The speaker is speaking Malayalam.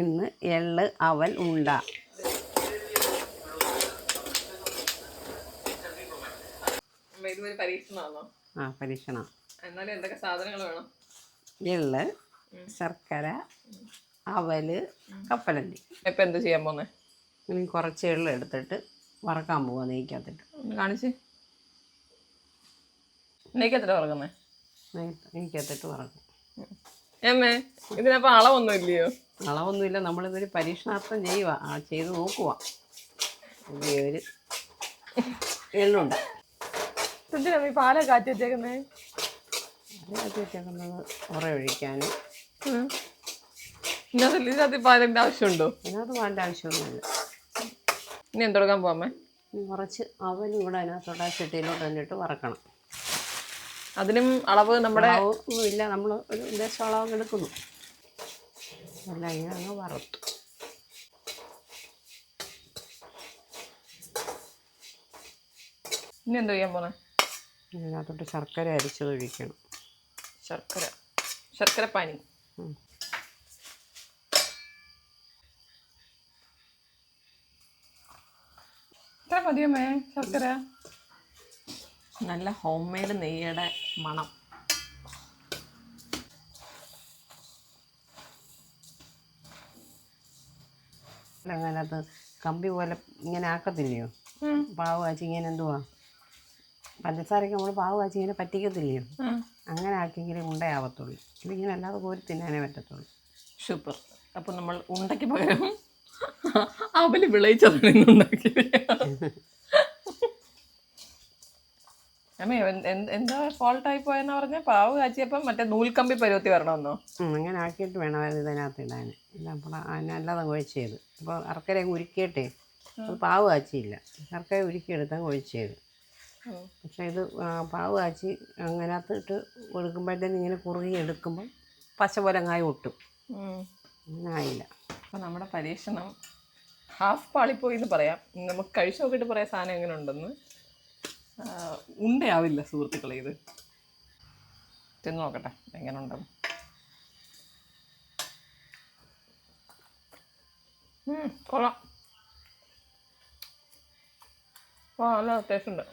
ഇന്ന് എള്ള് അവൽ ഉണ്ട. പരീക്ഷണം. എന്തൊക്കെ സാധനങ്ങൾ വേണം? എള്ള്, ശർക്കര, അവല്, കപ്പലണ്ടി. ഇപ്പം എന്ത് ചെയ്യാൻ പോന്നെ? ഇനി കുറച്ച് എള്ള് എടുത്തിട്ട് വറക്കാൻ പോവാ നെയ്ക്കകത്തിട്ട്. കാണിച്ച്. നെയ്ക്കകത്തിട്ട് വറക്കുന്നേ? നെയ്ക്കകത്തിട്ട് വറക്കും. ഇതിനപ്പം അളവൊന്നും ഇല്ലയോ? അളവൊന്നുമില്ല, നമ്മളിതൊരു പരീക്ഷണാർത്ഥം ചെയ്യുക, ചെയ്ത് നോക്കുക. ഒരു എള്ളുണ്ട്. ഈ പാലൊക്കെ കാച്ചി വെച്ചേക്കുന്നത്? കാച്ചി വെച്ചേക്കുന്നത് ഉറ ഒഴിക്കാനും. ഇതിനകത്ത് പാലിൻ്റെ ആവശ്യമുണ്ടോ? ഇതിനകത്ത് പാലിൻ്റെ ആവശ്യമൊന്നുമില്ല. ഇനി എന്തെടുക്കാൻ പോകാമേ? കുറച്ച് അവലും കൂടെ അതിനകത്തോട്ട് ചട്ടിയിലോട്ട് തന്നിട്ട് വറക്കണം. അതിനും അളവ് നമ്മുടെ ഇല്ല, നമ്മൾ ഒരു ഉദ്ദേശം അളവ് എടുക്കുന്നു. എല്ലാം ഇങ്ങനെ അങ്ങ് വറുത്തു. ഇനി എന്താ ചെയ്യാൻ പോണേ? ഇതിനകത്തോട്ട് ശർക്കര അരിച്ചത് ഒഴിക്കണം. ശർക്കര പാനി. ഇത്ര മതിയമ്മേ ശർക്കര? നല്ല ഹോം മെയ്ഡ് നെയ്യുടെ മണം. അതിനകത്ത് കമ്പി പോലെ ഇങ്ങനെ ആക്കത്തില്ലയോ? പാവ് കാച്ചി ഇങ്ങനെ എന്തുവാ, പഞ്ചസാരയ്ക്ക് നമ്മൾ പാവ് കാച്ചി ഇങ്ങനെ പറ്റിക്കത്തില്ലയോ? അങ്ങനെ ആക്കിയെങ്കിലും ഉണ്ടയാവത്തുള്ളൂ. ഇതിങ്ങനെ അല്ലാതെ കോരി തിന്നാനേ പറ്റത്തുള്ളൂ. സൂപ്പർ. അപ്പം നമ്മൾ ഉണ്ടയ്ക്ക് പകരം അവല് വിളയിച്ചതാണ് ഉണ്ടാക്കി. അമ്മേ എന്താ ഫോൾട്ടായി പോയെന്നാ പറഞ്ഞ? പാവ് കാച്ചിയപ്പം മറ്റേ നൂൽക്കമ്പി പരുവത്തി വരണമെന്നോ? അങ്ങനെ ആക്കിയിട്ട് വേണമായിരുന്നു ഇതിനകത്ത് ഇടാൻ. ഇല്ല, അപ്പോൾ അതിനല്ലാതെ ഒഴിച്ച് ചെയ്ത്. അപ്പോൾ ശർക്കര ഉരുക്കിയിട്ടേ, അത് പാവ് കാച്ചിയില്ല, ശർക്കര ഉരുക്കിയെടുത്തങ്ങ് ഒഴിച്ച് ചെയ്ത്. പക്ഷേ ഇത് പാവ് കാച്ചി അതിനകത്ത് ഇട്ട് കൊടുക്കുമ്പോഴത്തേന് ഇങ്ങനെ കുറുകി എടുക്കുമ്പം പശ പോലെ അങ്ങായി ഒട്ടും. അങ്ങനെ ആയില്ല. അപ്പം നമ്മുടെ പരീക്ഷണം ഹാഫ് പാളിപ്പോയി എന്ന് പറയാം. നമുക്ക് കഴിച്ചു നോക്കിയിട്ട് പറയാം സാധനം എങ്ങനെ ഉണ്ടെന്ന്. ഉണ്ടയാവില്ല സുഹൃത്തുക്കളെ, ഇത് തിന്ന് നോക്കട്ടെ എങ്ങനെ ഉണ്ടെന്ന്. കൊള്ളാം. നല്ല ടേസ്റ്റ് ഉണ്ട്.